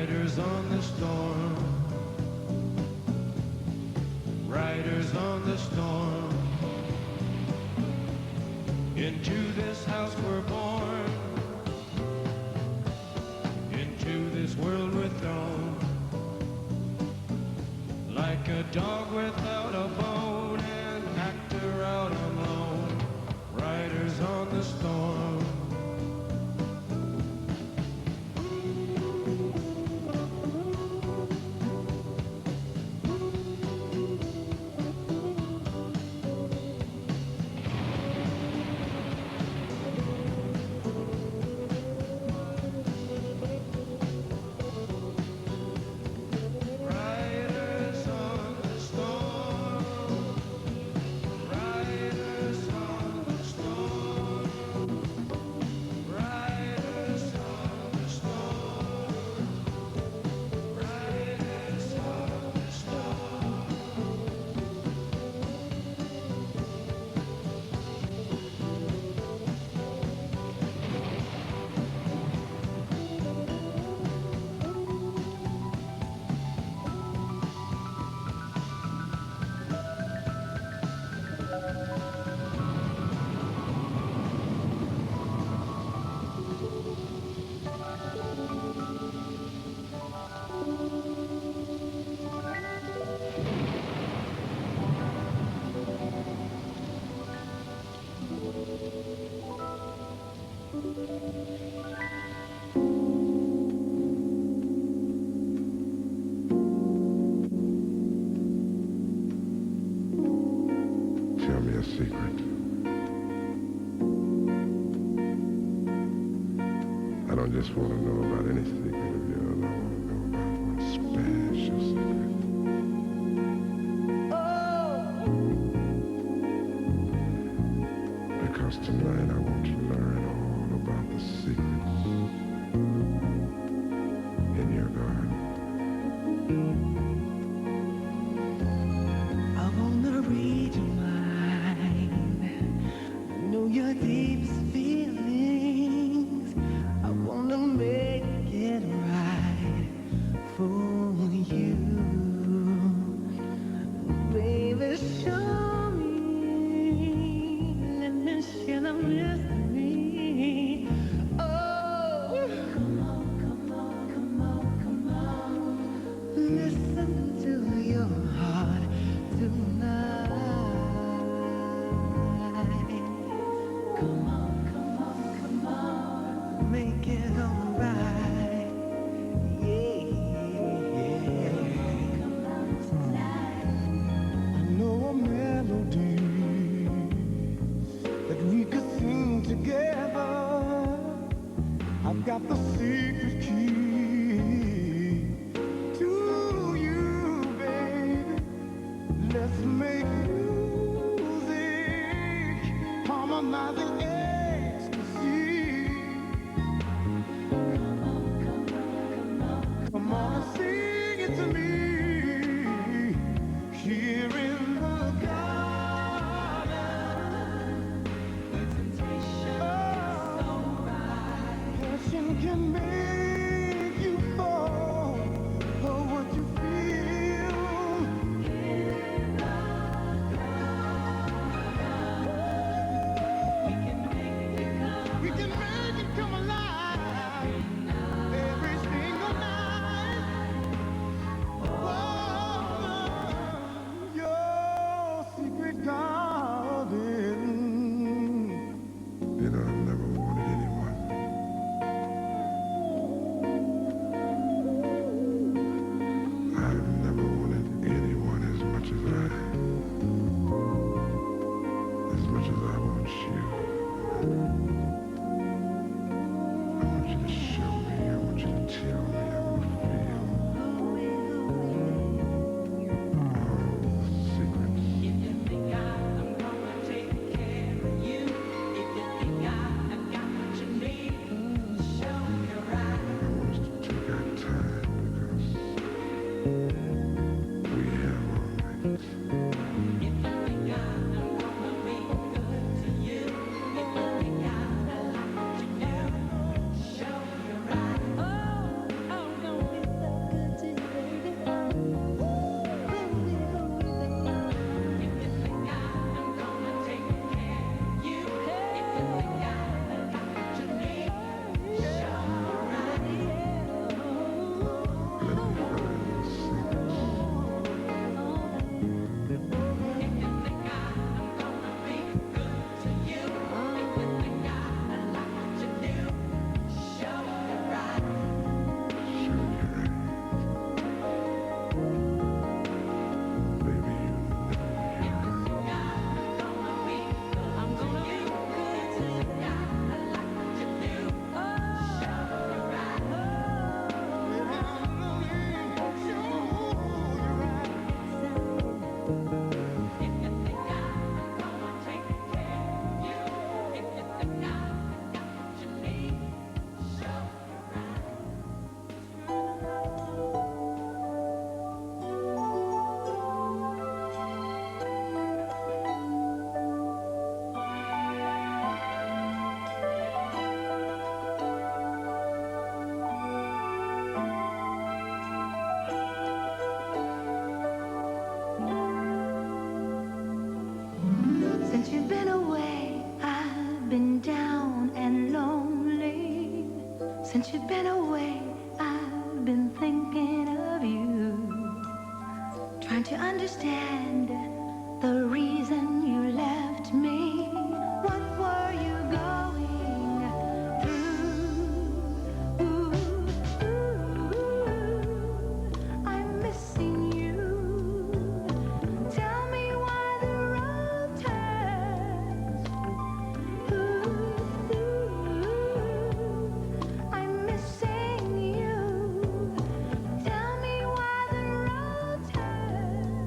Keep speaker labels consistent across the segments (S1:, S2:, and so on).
S1: Riders on the storm, riders on the storm. Into this house we're born, into this world we're thrown, like a dog without a bone, an actor out alone. Riders on the storm.
S2: Tell me a secret. I don't just want to know about any secret of yours. I want to know about one special secret. Because tonight I want to learn all about the secrets in your garden.
S3: I wanna read your mind, know your deepest feelings. I wanna make
S4: trying to understand the reason you left me. What were you going through? I'm missing you. Tell me why the road turns. I'm missing you. Tell me why the road turns.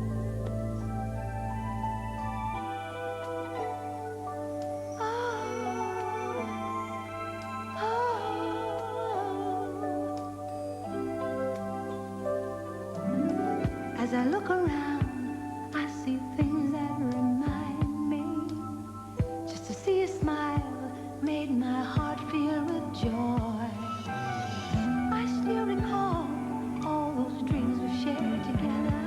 S4: As I look around, I see things that remind me. Just to see a smile made my heart fill with joy. I still recall all those dreams we shared together.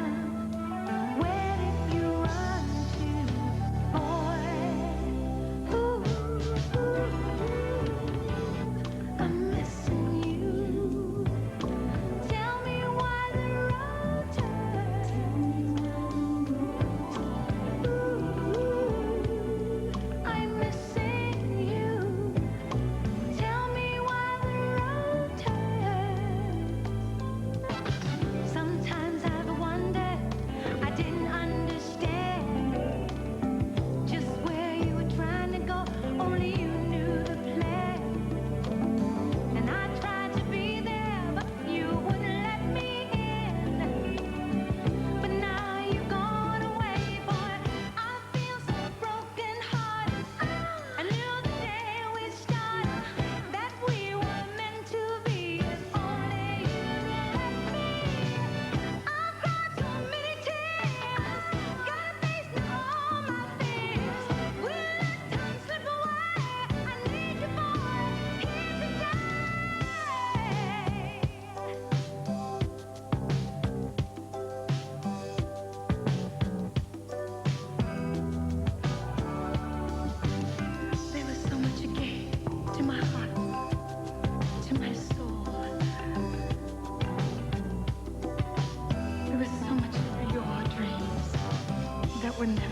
S4: Where did you run to, boy? I'm missing you. Tell me why the road turns. I'm missing you. Tell me why the road turns. Sometimes I've wondered, I didn't understand just where you were trying to go. Only you knew the plan. And I tried to be there, but you wouldn't let me in. But now you've gone away, boy. I feel so broken hearted. I knew the day we started that we were meant to be. If only you'd let me. I've cried so many tears. Gotta face now all my fears. We'll let time slip away. I need you, boy, here today. There was so much you gave to my heart, to my soul. There was so much of your dreams that were never